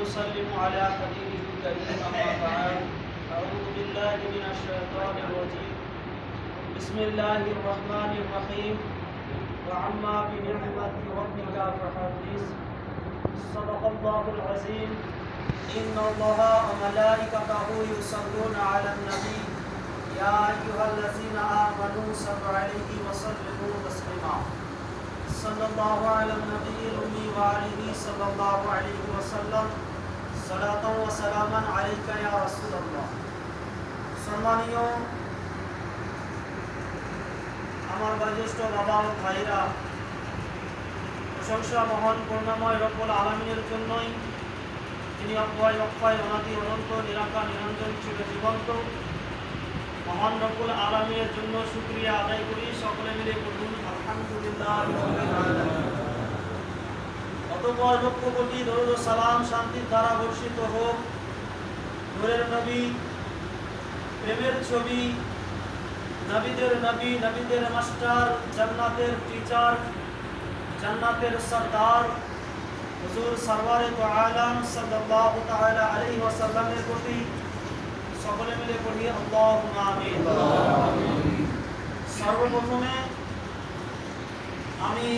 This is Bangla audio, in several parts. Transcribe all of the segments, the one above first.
ونسلم على حبيبه الكريم أما بعد أعوذ بالله من الشيطان الرجيم بسم الله الرحمن الرحيم وعما بنعمة ربك فحدث صدق الله العظيم إن الله وملائكته يصلون على النبي يا أيها الذين آمنوا صلوا عليه وسلموا تسليما صلى الله على النبي الأمي وآله صلى الله عليه وسلم صلاة وسلاما عليك يا رسول الله সম্মানীয় আমার বয়োজ্যেষ্ঠ বাবা ও ভাইরা, প্রশংসা মহান করুণাময় রব্বুল আলামিনের জন্যই, যিনি অক্ষয় অক্ষয় অনাদি অনন্ত নিরাকার নিরঞ্জন চির জীবন্ত। মহান রব্বুল আলামিনের জন্য শুকরিয়া আদায় করি, সকলে মিলে বলুন আলহামদুলিল্লাহ। অতঃপর লক্ষ কোটি দরুদ ও সালাম শান্তির ধারা বর্ষিত হোক নূরের নবী, প্রেমের ছবি, নবীদের নবী, নবীদের মাস্টার, জান্নাতের টিচার, জান্নাতের সরদার হুজুর সরওয়ারে দু আলম সাল্লাল্লাহু তাআলা আলাইহি ওয়াসাল্লামের প্রতি। সকলে মিলে পড়ি আল্লাহুম্মা আমিন। সর্বপ্রথমে আমি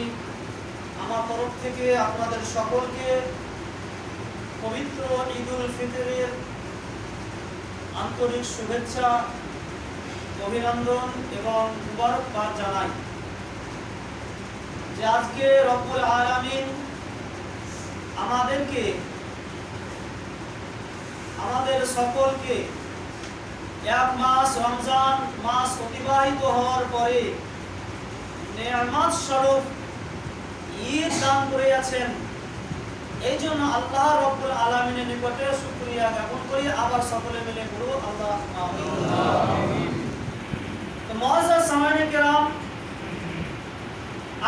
আমার তরফ থেকে আপনাদের সকলকে পবিত্র ঈদুল ফিতরের আন্তরিক শুভেচ্ছা, অভিনন্দন এবং মুবারকবাদ জানাই। যে আজকে রব্বুল আলামিন আমাদের সকলকে এক মাস রমজান মাস অতিবাহিত হওয়ার পরে নেয়ামত স্বরূপ ঈদ দান করিয়াছেন। এই জন্য আল্লাহ রব্বুল আলামিনের নিকটে শুকরিয়া জ্ঞাপন করি। আবার সকলে মিলে বলব আল্লাহ আমিন। তো মুআজ্জাজ সামাইনে কেরাম,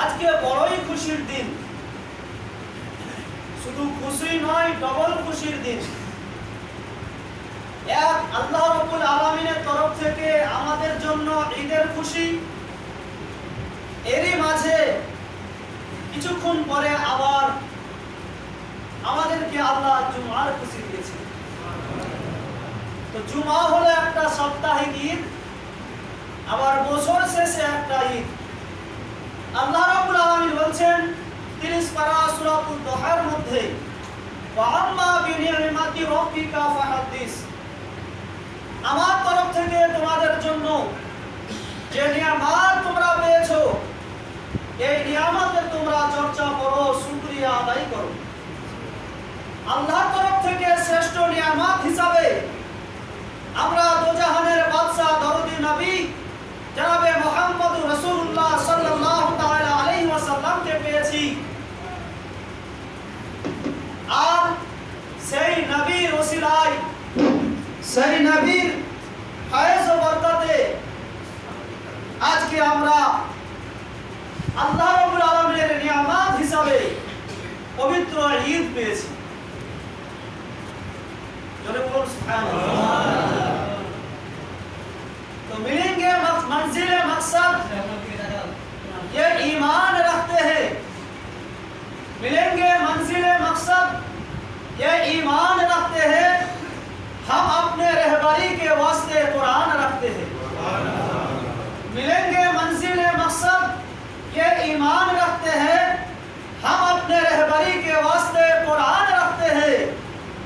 আজকে বড়ই খুশির দিন। শুধু খুশি নয়, ডবল খুশির দিন। এক, আল্লাহ রব্বুল আলামিনের তরফ থেকে আমাদের জন্য ঈদের খুশি, এরই মাঝে কিছুক্ষণ পরে আবার আমাদেরকে আল্লাহ জুমার খুশি দিয়েছে। তো জুমা হলো একটা সাপ্তাহিক ঈদ, আবার বছর শেষে একটা ঈদ। আল্লাহ রাব্বুল আলামিন বলছেন 30 পারা সূরাতুল দুহার মধ্যে, ওয়া আম্মা বিনি'মাতি রাব্বিকা ফাহাদ্দিস। আমার তরফ থেকে তোমাদের জন্য যে নিয়ামত তোমরা পেয়েছো, এই নিয়ামতের তোমরা চর্চা করো, শুকরিয়া আদায় করো। আল্লাহর তরফ থেকে শ্রেষ্ঠ নিয়ামত হিসাবে আমরা দোজাহানের বাদশা দরদি নবী জনাবে মুহাম্মদুর রাসূলুল্লাহ সাল্লাল্লাহু তাআলা আলাইহি ওয়াসাল্লামকে পেয়েছি। আর সেই নবীর ওসিলায়, সেই নবীর ফয়েজ ও বরকতে আজকে আমরা আল্লাহ রাব্বুল আলামিনের নিয়ামত হিসাবে পবিত্র ঈদ পেয়েছি। জোরে বলুন সুবহানাল্লাহ। तो मिलेंगे मंजिल मकसद ये ईमान रखते हैं। मिलेंगे मंजिल मकसद ये ईमान रखते हैं। हम अपने रहबरी के वास्ते कुरान रखते हैं। मिलेंगे मंजिल मकसद ये ईमान रखते हैं। हम अपने रहबरी के वास्ते कुरान रखते हैं।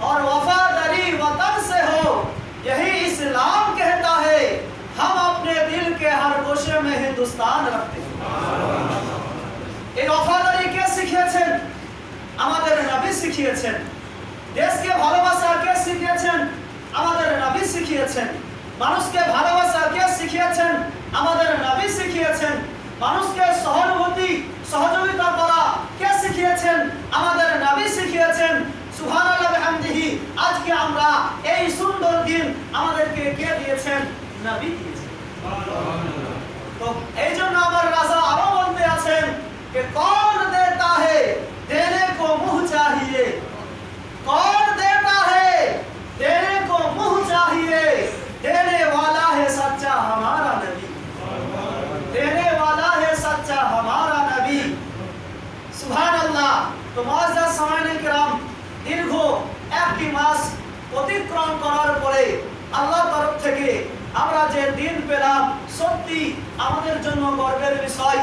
और वफादारी वतन से हो यही इस्लाम कहता है। हम अपने दिल के हर गोशे में हिंदुस्तान रखते हैं। এই ওয়াফাদারি কে শিখিয়েছেন? আমাদের নবী শিখিয়েছেন। দেশকে ভালোবাসা কে শিখিয়েছেন? আমাদের নবী শিখিয়েছেন। মানুষকে ভালোবাসা কে শিখিয়েছেন? আমাদের নবী শিখিয়েছেন। মানুষকে সহানুভূতি সহযোগিতা করা কে শিখিয়েছেন? আমাদের নবী শিখিয়েছেন। সুবহানাল্লাহ বিহামদিহি। আজকে আমরা এই সুন্দর দিন আমাদেরকে কে দিয়েছেন? নবী দিয়েছেন। তো এই জন্য আমার রাজা আরো বলতে আছেন कि कौन देता है देने को मुंह चाहिए, कौन देता है देने को मुंह चाहिए, देने वाला है सच्चा हमारा नबी, देने वाला है सच्चा हमारा नबी। सुभान अल्लाह। तो मुआज़्ज़ज़ सामाईन किराम, दीर्घ 1 একটি মাস অতিক্রম করার পরে আল্লাহর তরফ থেকে আমরা যে দিন পেলাম, সত্যি আমাদের জন্য গর্বের বিষয়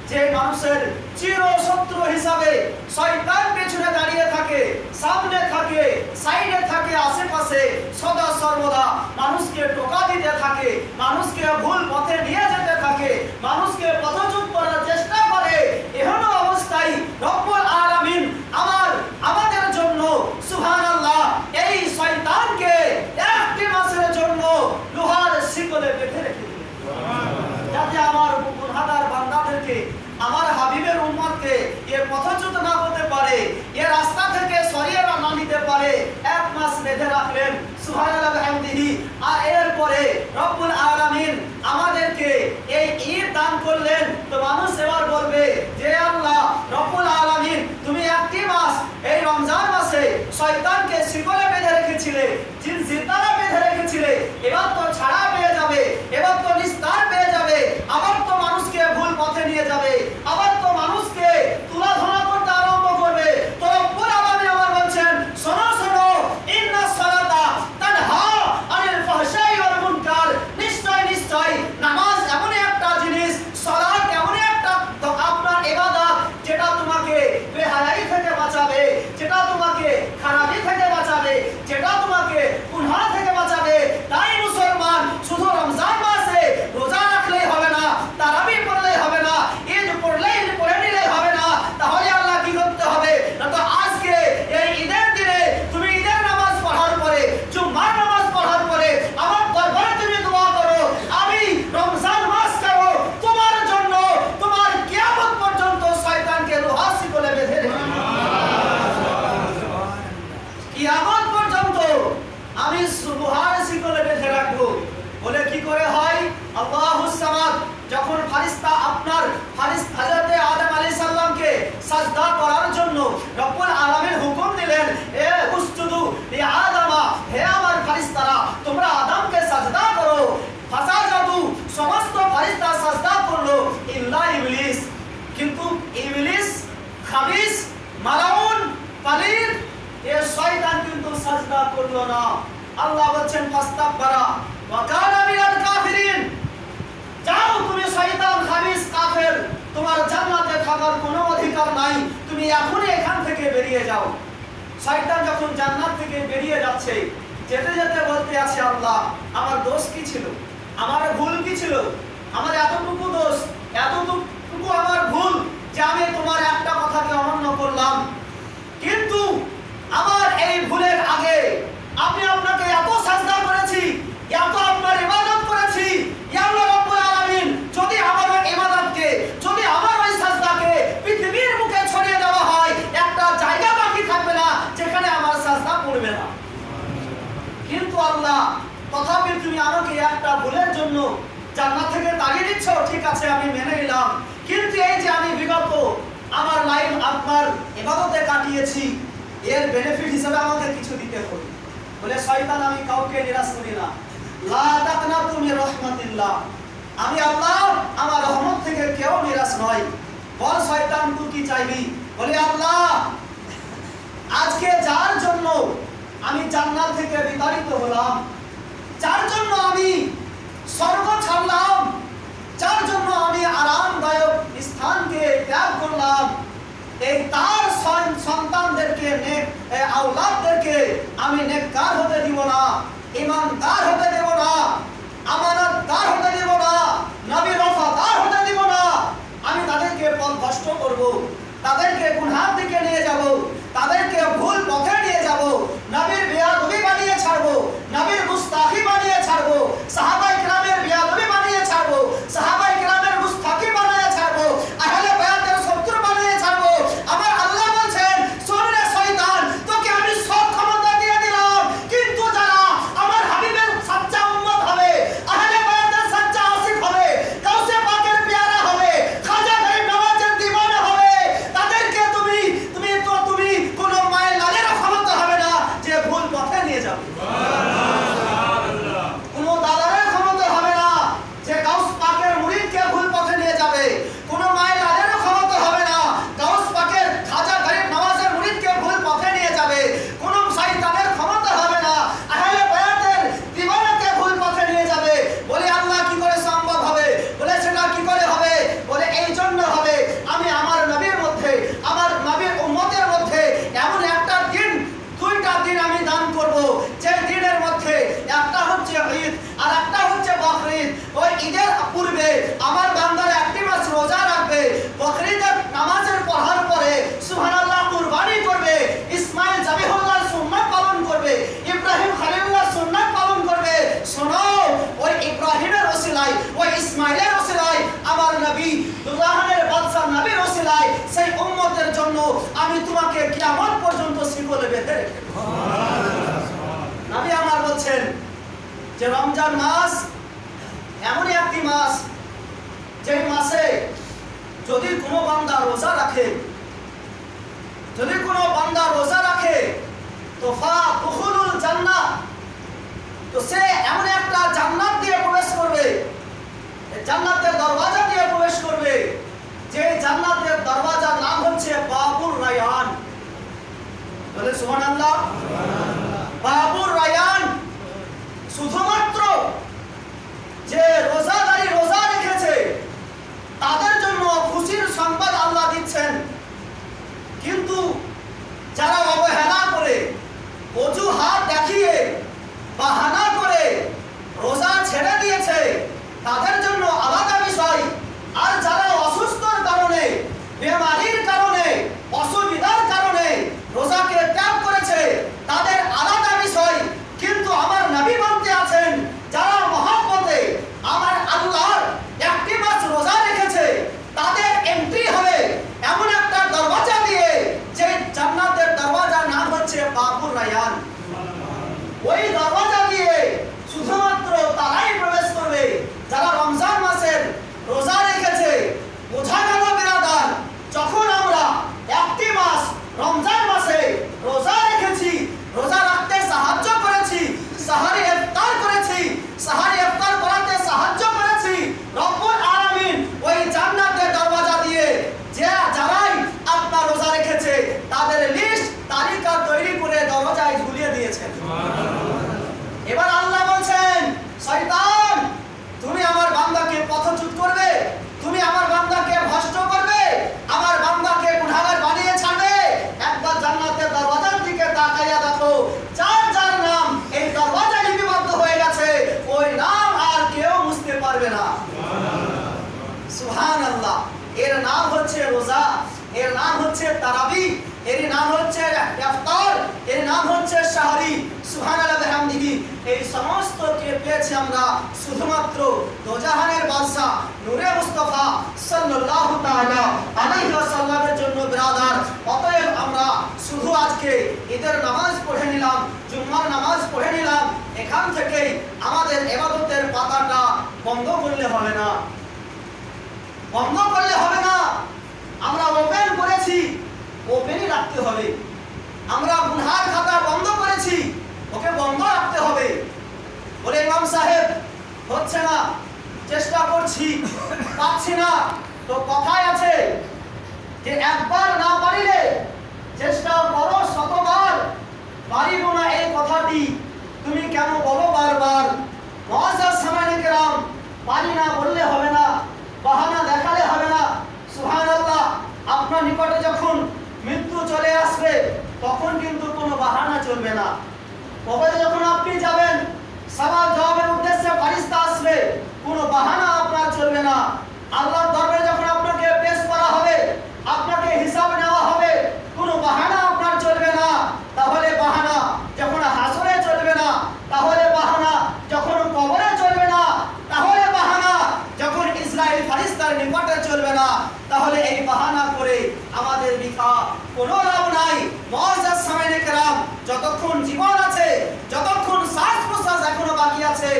যে মানুষের চিরশত্রু হিসাবে শয়তান পেছনে দাঁড়িয়ে থাকে, সামনে থাকে, সাইডে থাকে, আশেপাশে সদা সর্বদা মানুষকে টোকা দিতে থাকে, মানুষকে ভুল পথে নিয়ে যেতে থাকে, মানুষকে পথচ্যুত করার চেষ্টা করে। এমন অবস্থায় রব্বুল আলামিন আমাদের জন্য সুবহানাল্লাহ এই শয়তানকে একটি মাসের জন্য লোহার শিকলে বেঁধে রেখে দিলেন, যাতে আমার গুনাহগার বান্দাদেরকে, আমার হাবিবের উম্মতকে এ পথচ্যুত না হতে পারে, এ রাস্তা থেকে সরিয়ে না নিতে পারে। এক মাস বেঁধে রাখলেন, সুবহানাল্লাহ বিহামদিহি। আর এরপরে রব্বুল আলামিন আমাদেরকে এই ঈদ দান করলেন। তো মানুষ এবার বলবে যে আল্লাহ রব্বুল আলামিন, তুমি একটি মাস এই রমজান মাসে শয়তানকে শিকলে বেঁধে রেখেছিলে, জিন জিতারা বেঁধে রেখেছিলে, এবার তো ছাড়া পেয়ে যাবে, এবার তো নিস্তার পেয়ে যাবে, আবার তো মানুষকে ভুল পথে নিয়ে যাবে, আবার তো মানুষকে তুলাধনা করতে আরম্ভ করবে। তো রব্বুল আলামিন আবার বলছেন, শোনো শোনো, ইন্নাস সালাতা তানহা আনিল ফাহশাই ওয়াল মুনকার, নিশ্চয় নিশ্চয় নামাজ এমন একটা জিনিস, সালাত এমন একটা আপনার ইবাদত যেটা তোমাকে বেহায়াই থেকে বাঁচাবে, যেটা তোমাকে খারাপি থেকে বাঁচাবে, যেটা তোমাকে গুনাহ থেকে বাঁচাবে। তাই মুসলমান শুধু রমজান মাসে রোজা রাখলেই হবে না, তারাবি পড়লেই হবে না, ঈদ পড়ে নিলেই হবে না। তাহলে আল্লাহ কি করতে হবে? না তো আজকে এই ঈদের দিনে তুমি ঈদের নামাজ পড়ার পরে, জুম্মার নামাজ পড়ার পরে আমার দরবারে তুমি দোয়া করো, আমি রমজান মাস করো তোমার জন্য, তোমার কিয়ামত পর্যন্ত শয়তানকে লোহার শিকলে বেঁধে রেখে কিয়ামত পর্যন্ত আমি লোহার শিকলে বেঁধে রাখবো। বলে কি করে হয়? আল্লাহুস সামাদ যখন ফেরেশতা আপনার হযরত আদম আলাইহিস সালামকে সাজদা করার জন্য রব্বুল আলামিন হুকুম দিলেন, এ উসজুদু লি আদমা, হে আমার ফেরেশতারা তোমরা আদমকে সাজদা করো। ফাসাজাদু, সমস্ত ফেরেশতা সাজদা করলো ইল্লা ইবলিস, কিন্তু ইবলিস খাবিস, মালাউন, পালিদ এ শয়তান কিন্তু সাজদা করলো না। আল্লাহ বলেন ফাস্তাকবারা ওয়া কানা মিনাল কাফিরিন, যাও তুমি শয়তান, খাবিস, কাফের, তোমার জান্নাতে থাকার কোনো অধিকার নাই, তুমি এখনই এখান থেকে বেরিয়ে যাও। শয়তান যখন জান্নাত থেকে বেরিয়ে যাচ্ছে, যেতে যেতে বলতে আছে, আল্লাহ আমার দোষ কি ছিল, আমার ভুল কি ছিল, আমার এতটুকু দোষ, এতটুকু আমার ভুল যে আমি তোমার একটা কথাকে অমান্য করলাম। কিন্তু আমার এই ভুলের আগে আমি আপনাকে এত সাজদা করেছি, এত আপনার ইবাদত করেছি, ইয়া আল্লাহ রাব্বুল আলামিন, যদি আমার ওই ইবাদতকে, যদি আমার ওই সাজদাকে পৃথিবীর মুখে ছড়িয়ে দেওয়া হয়, একটা জায়গা বাকি থাকবে না যেখানে আমার সাজদা পড়বে না। কিন্তু আল্লাহ তথাপি তুমি আমাকে একটা ভুলের জন্য জান্নাত থেকে তাড়িয়ে দিচ্ছ, ঠিক আছে আমি মেনে নিলাম, কিন্তু এই যে আমি বিগত আমার লাইফ আপনার ইবাদতে কাটিয়েছি, এর বেনিফিট হিসেবে আমাকে কিছু দিতে হবে। বলে শয়তান আমি কাউকে নিরাশ করি না, লা তাকনাতু মির রাহমাতিল্লাহ, আমি আল্লাহ আমার রহমত থেকে কেউ নিরাশ নয়। বল শয়তান তুই কি চাইবি? বলে আল্লাহ আজকে যার জন্য আমি জান্নাত থেকে বিতাড়িত হলাম, যার জন্য আমি স্বর্গ ছাড়লাম, যার জন্য আমি আরামদায়ক স্থানকে ত্যাগ করলাম, এই তার সন্তানদেরকে, আওলাদদেরকে আমি নেককার হতে দিব না, ঈমানদার হতে দেব না, আমানতদার হতে দেব না, নবীর ওফাদার হতে দিব না। আমি তাদেরকে পথভ্রষ্ট করব, তাদেরকে গুনাহের দিকে নিয়ে যাব, তাদেরকে ভুল পথে নিয়ে যাব, নবীর বেয়াদবি বানিয়ে ছাড়বো, নবীর গুস্তাখি বানিয়ে ছাড়বো, সাহাবায়ে কেরামের বেয়াদবি বানিয়ে ছাড়বো, সাহাবায়ে কেরামের গুস্তাখি বানিয়ে ছাড়বো, আহলে বায়াতের শত্রু বানিয়ে ছাড়বো। আমার আল্লাহ বলছেন, শোন রে শয়তান, তোকে আমি সব ক্ষমতা দিয়ে দিলাম, কিন্তু যারা আমার হাবিবের সাথে তোমাকে কিয়ামত পর্যন্ত শিকলে বেঁধে রেখে দেবে। নবী আমার বলছেন যে রমজান মাস এমনই একটি মাস, যে মাসে যদি কোনো বান্দা রোজা রাখে, যদি কোনো বান্দা রোজা রাখে তো ফাদখুলুল জান্নাহ, তো সে এমন একটা জান্নাত দিয়ে প্রবেশ করবে, জান্নাতের দরওয়াজা দিয়ে প্রবেশ করবে, যে জান্নাতের দরওয়াজার নাম হচ্ছে বাবুর রায়ান। বলে সুবহানাল্লাহ। বাবুর রায়ান। শুধুমাত্র যে রোজাদারি রোজা রেখেছে তাদের জন্য খুশির সংবাদ আল্লাহ দিচ্ছেন, কিন্তু যারা অবহেলা করে, অজুহাত দেখিয়ে, বাহানা করে রোজা ছেড়ে দিয়েছে তাদের জন্য আলাদা বিষয়। আর যারা অসুস্থতার কারণে, বেমারির কারণে, অসুবিধার কারণে রোজাকে ত্যাগ করেছে তাদের আলাদা বিষয়। কিন্তু আমার নবী বলতে আছেন, যারা মহব্বতে আমার আল্লাহর একটি মাস রোজা রেখেছে তাদের এন্ট্রি হবে এমন একটা দরওয়াজা দিয়ে, যে জান্নাতের দরওয়াজার নাম হচ্ছে বাবুর রায়ান। ওই দরওয়াজা দিয়ে শুধুমাত্র তারাই প্রবেশ করবে যারা রমজান মাসের রোজা রেখেছে। বোঝা গেল বিরাদার, যখন আমরা একটি মাস রমজান মাসে রোজা রেখেছি, রোজা রাখতে সাহায্য করেছি, সাহারি ইফতার করেছি, সাহারি ইফতার করাতে সাহায্য করেছি, রব্বুল আলামিন ওই জান্নাতের দরওয়াজা দিয়ে যারাই আপনার রোজা রেখেছে তাদের লিস্ট তালিকা তৈরি করে দরওয়াজায় ঝুলিয়ে দিয়েছেন। এবার আল্লাহ বলছেন, শয়তান তুমি আমার বান্দাকে পথচ্যুত করবে, তুমি আমার বান্দাকে ভ্রষ্ট করবে, আমার বান্দাকে গুনাহগার বানিয়ে ছাড়বে। একবার জান্নাতের দরওয়াজার দিকে তাকাইয়া দেখো, যার যার নাম এই দরওয়াজায় লিপিবদ্ধ হয়ে গেছে, ওই নাম আর কেউ মুছতে পারবে না। সুবহানাল্লাহ। এর নাম হচ্ছে রোজা, এর নাম হচ্ছে তারাবি, এর নাম হচ্ছে ইফতার, এর নাম হচ্ছে সাহরি। সুবহানাল্লাহ বিহামদিহি। এই সমস্তকে পেয়েছি আমরা শুধুমাত্র দোজাহানের বাদশা নূরে মুস্তাফা সাল্লাল্লাহু তাআলা আলাইহি ওয়াসাল্লামের জন্য বিরাদার। অতএব আমরা শুধু আজকে ঈদের নামাজ পড়ে নিলাম, জুম্মার নামাজ পড়ে নিলাম, এখান থেকে আমাদের ইবাদতের পাতাটা বন্ধ করলে হবে না, বন্ধ করলে হবে না। আমরা ওপেন করেছি, ওপেনই রাখতে হবে। আমরা গুনহার খাতা বন্ধ করেছি, ওকে বন্ধ রাখতে হবে। বলে ইমাম সাহেব হচ্ছে না, চেষ্টা করছি, পাচ্ছি না, তো কথায় আছে যে একবার না পারিলে চেষ্টা করো শতবার, পারিব না এই কথাটি তুমি কেন বলো বারবার। মুআজ্জাজ সামাইনে কেরাম, পারি না বললে হবে না, বাহানা দেখালে হবে না। সুবহানাল্লাহ। আপনার নিকটে যখন মৃত্যু চলে আসবে তখন কিন্তু কোনো বাহানা চলবে না। কবরে যখন আপনি যাবেন, সওয়াল জবাবের উদ্দেশ্যে ফেরেশতা আসবে, কোনো বাহানা আপনার চলবে না। আল্লাহর দরবারে যখন আপনাকে পেশ করা হবে, আপনাকে হিসাব নেওয়া হবে, কোনো বাহানা আপনার চলবে না। তাহলে বাহানা যখন হাসরে চলবে না, তাহলে বাহানা যখন কবরে চলবে না, তাহলে বাহানা যখন ইসরাইল ফেরেশতার নিকটে চলবে না, তাহলে এই বাহানা করে আমাদের বৃথা কোনো লাভ নাই। মুআজ্জাজ সামাইনে কেরাম, যতক্ষণ জীবন আছে, যতক্ষণ শ্বাস প্রশ্বাস এখনো বাকি আছে,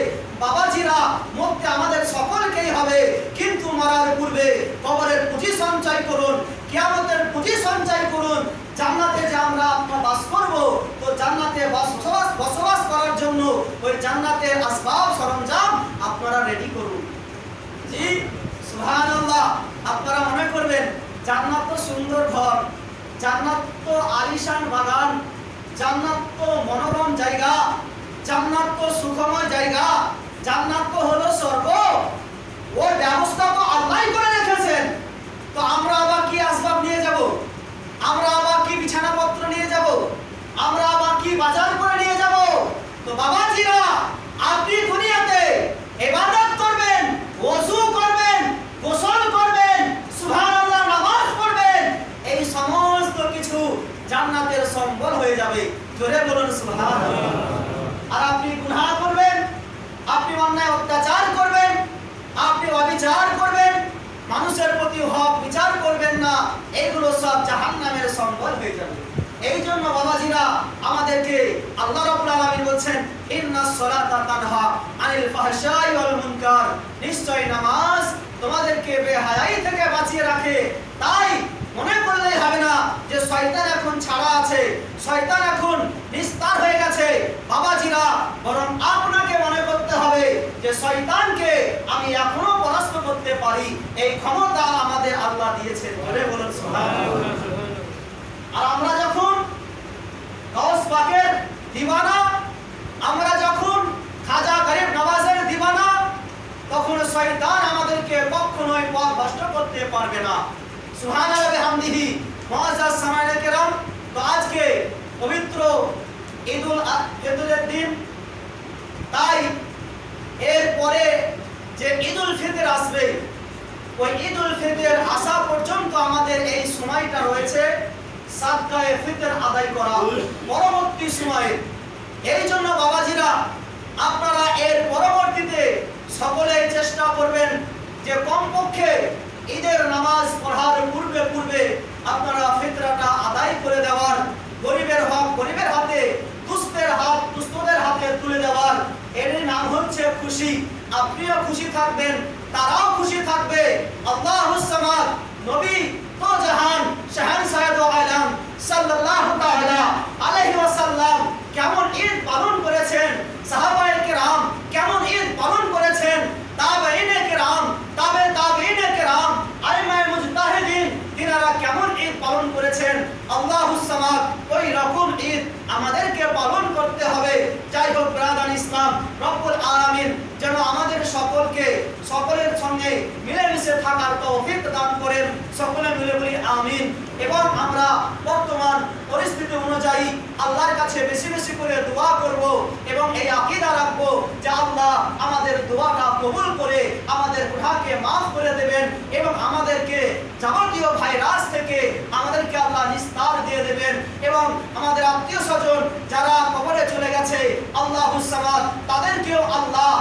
বাবাজিরা মরতে আমাদের সকলকেই হবে, কিন্তু মরার পূর্বে কবরের পুঁজি সঞ্চয় করুন, কিয়ামতের পুঁজি সঞ্চয় করুন। জান্নাতে যে আমরা আপনার বাস করব, তো জান্নাতে বসবাস করার জন্য ওই জান্নাতের আসবাব সরঞ্জাম আপনারা রেডি করুন। জি সুবহানাল্লাহ। আপনারা মনে করবেন জান্নাত তো সুন্দর ঘর, জান্নাত তো আলিশান বাগান, জান্নাত তো মনোরম জায়গা, জান্নাত তো সুখময় জায়গা, জান্নাত তো হলো স্বর্গ, ওর ব্যবস্থা তো আল্লাহই করে রেখেছেন। তো আমরা আবার কি আসবাব নিয়ে যাব? আমরা আবার কি বিছানাপত্র নিয়ে যাব? আমরা আবার কি বাজার করে নিয়ে যাব? তো বাবাজিরা, আপনি দুনিয়াতে ইবাদত করবেন, ওযু করবেন, গোসল করবেন, সুবহানাল্লাহ নামাজ পড়বেন, এই সমস্ত কিছু জান্নাতের সম্বল হয়ে যাবে। জোরে বলুন সুবহানাল্লাহ। আর আপনি গুনাহ করবেন, আপনি অন্যায় অত্যাচার করবেন, আপনি অবিচার করবেন, মানুষের প্রতি হক বিচার করবেন না, এইগুলো সব জাহান্নামের সম্বল হয়ে যাবে। এই জন্য বাবাজিরা আমাদেরকে আল্লাহ রাব্বুল আলামিন বলছেন ইন্নাস সালাতা তানহা আনিল ফাহশাই ওয়াল মুনকার, নিশ্চয় নামাজ তোমাদেরকে বেহায়াই থেকে বাঁচিয়ে রাখে। তাই মনে করলেই হবে না যে শয়তান এখন ছাড়া আছে, শয়তান এখন নিস্তার হয়ে গেছে। বাবাজিরা বরং আপনাকে মনে করতে হবে যে শয়তানকে আমি এখনো পরাস্ত করতে পারি, এই ক্ষমতা আমাদের আল্লাহ দিয়েছেন। বলে বলুন সুবহানাল্লাহ। আর আমরা যখন গাউস পাকের দিওয়ানা, আমরা যখন খাজা গরিব নওয়াজের দিওয়ানা, তখন শয়তান আমাদেরকে কখনোই পথ ভ্রষ্ট করতে পারবে না। সুবহানাল্লাহ বিহামদিহি। মুআজ্জাজ সামাঈন কিরাম, তো আজকে পবিত্র ঈদুল ফিতরের দিন, তাই এরপরে যে ঈদুল ফিতর আসবে, ওই ঈদুল ফিতর আসা পর্যন্ত আমাদের এই সময়টা রয়েছে সাদকায়ে ফিতর আদায় করা পরবর্তী সময়ে। এই জন্য বাবাজিরা আপনারা এর পরবর্তীতে সকলেই চেষ্টা করবেন যে কমপক্ষে ঈদের নামাজ পড়ার পূর্বে পূর্বে আপনারা ফিতরাটা আদায় করে দেওয়ার, গরিবের হক গরিবের হাতে, দুস্থের হক দুস্থদের হাতে তুলে দেওয়ার। এর নাম হচ্ছে খুশি। আপনিও খুশি থাকবেন, তারাও খুশি থাকবে। আল্লাহুস সামাদ নবী তো জাহান শাহনশাহ দো আলম সাল্লাল্লাহু তাআলা আলাইহি ওয়াসাল্লাম কেমন ঈদ পালন করেছেন, সাহাবায়ে কেরাম কেমন ঈদ পালন করেছেন, তাবেঈনে কেরাম তাবেঈনে কেরাম আইমায়ে মুজতাহিদিন তিনারা কেমন ঈদ পালন করেছেন। আল্লাহুস সামাদ ওই রকম ঈদ আমাদেরকে পালন করতে হবে। যাই হোক ব্রাদার ইসলাম, রব্বুল আলামিন যেন আমাদের সকলকে সকলের সঙ্গে মিলেমিশে থাকার তৌফিক দান করেন। সকলে মিলে বলি আমিন। এবং আমরা বর্তমান পরিস্থিতি অনুযায়ী আল্লাহর কাছে বেশি বেশি করে দোয়া করব এবং এই আকীদা রাখব যে আল্লাহ আমাদের দোয়াটা কবুল করে আমাদের গুনাহকে মাফ করে দেবেন এবং আমাদেরকে যাবতীয় ভাইরাস থেকে আমাদেরকে আল্লাহ নিস্তার দিয়ে দেবেন এবং আমাদের আত্মীয় স্বজন যারা কবরে চলে গেছে আল্লাহুস সামাদ তাদেরকেও আল্লাহ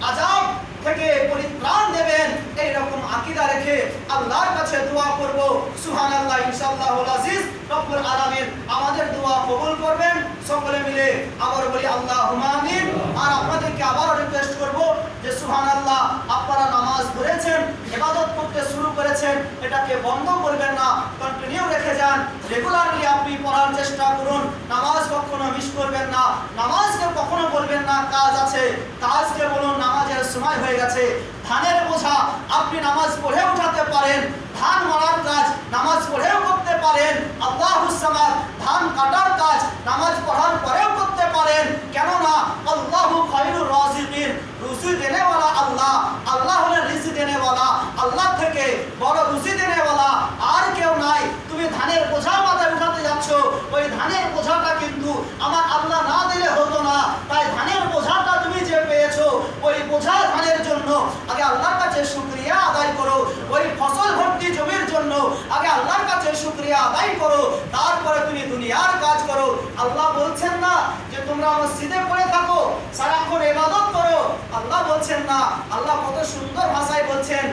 আযাব থেকে পরিত্রাণ দেবেন। এই রকম আকীদা রেখে আল্লাহর কাছে দোয়া করব। সুবহানাল্লাহ। ইনশাআল্লাহুল আজিজ রব্বুল আলামিন আমাদের দোয়া কবুল করবেন। সকলে মিলে আবার বলি আল্লাহুম্মা আমিন। আর আপনাদেরকে আবারও রিকোয়েস্ট করব যে সুবহানাল্লাহ, আপনারা নামাজ পড়েছেন, ইবাদত করতে শুরু করেছেন, এটাকে বন্ধ করবেন না, কন্টিনিউ রেখে যান। রেগুলারলি আপনি পড়ার চেষ্টা করুন, নামাজ কখনো মিস করবেন না। নামাজকে কখনো বলবেন না কাজ আছে, কাজকে বলুন নামাজের সময় হয়ে গেছে। ধানের বোঝা আপনি নামাজ পড়ে উঠাতে পারেন, ধান মারার কাজ নামাজ পড়েও করতে পারেন। আল্লাহুস সামাদ ধান কাটার কাজ নামাজ পড়ার পরেও করতে পারেন। কেননা আল্লাহু খায়রুর রাযিকিন, রুজি দেনেওয়ালা আল্লাহ, আল্লাহ হলেন রিজিক দেনেওয়ালা। আল্লাহ থেকে বড় রুজি দেনেওয়ালা আর কেউ নাই। তুমি ধানের বোঝা মাথায় উঠাতে যাচ্ছ, ওই ধানের বোঝাটা কিন্তু আমার আল্লাহ না দিলে হতো না। তাই ধানের বোঝাটা তুমি যে পেয়েছো, ওই বোঝা ধানের জন্য আগে আল্লাহর কাছে শুকরিয়া আদায় করো। ওই ফসল ভর্তি জমির জন্য আগে আল্লাহর কাছে শুকরিয়া আদায় করো, তারপরে তুমি দুনিয়ার কাজ করো। আল্লাহ বলছেন না যে তোমরা মসজিদে পড়ে থাকো, সারাক্ষণ ইবাদত করো। আল্লাহ বলছেন না, আল্লাহ কত সুন্দর ভাষায় বলছেন,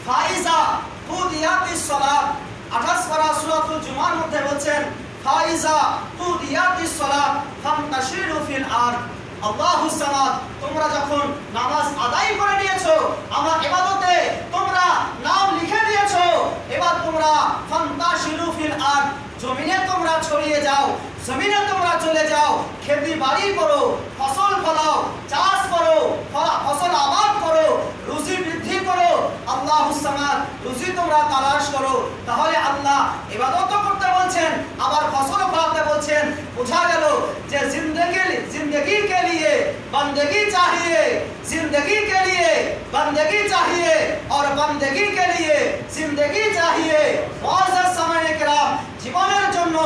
ফাইজা কুদিয়াতিস সালাত, 28 পারা সূরাতুল জুমার মধ্যে বলছেন ফাইজা কুদিয়াতিস সালাত ফান্তাশিরু ফিল আরদ। আল্লাহুস সামাদ তোমরা যখন নামাজ আদায় করে নিয়েছো, আমার ইবাদতে তোমরা নাম লিখে দিয়েছো, এবার তোমরা ফান্তাশিরু ফিল আরদ, জমিনে তোমরা ছড়িয়ে যাও, জমিনে তোমরা চলে যাও, খেতি বাড়ি করো, ফসল ফলাও, চাষ করো, ফসল আবাদ করো, রুজি বৃদ্ধি করো। আল্লাহুস সামাদ রুজি তোমরা তালাশ করো। তাহলে আল্লাহ ইবাদত করতে বলছেন, আবার ফসল ফলাতে বলছেন। বোঝা গেল যে जिंदगी के लिए बंदगी चाहिए, जिंदगी के लिए बंदगी चाहिए और बंदगी के लिए जिंदगी चाहिए। मुआज्जाज सामाईन किराम, জীবনের জন্য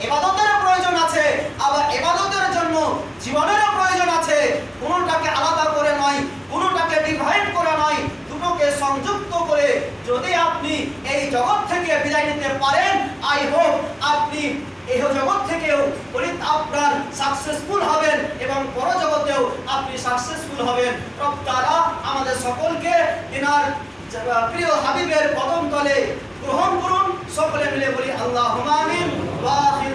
ইবাদতের প্রয়োজন আছে, আবার ইবাদতের জন্য জীবনেরও প্রয়োজন আছে। কোনোটাকে আলাদা করে নয়, কোনোটাকে ডিভাইড করে নয়, দুটোকে সংযুক্ত করে যদি আপনি এই জগৎ থেকে বিদায় নিতে পারেন, আই হোপ আপনি এই জগৎ থেকেও আপনার সাকসেসফুল হবেন এবং পরজগতেও আপনি সাকসেসফুল হবেন। রব তাআলা আমাদের সকলকে তিনার প্রিয় হাবিবের কদম তলে গ্রহণ করুন। সকলে মিলে বলি আল্লাহুম্মা আমিন। ওয়া আখির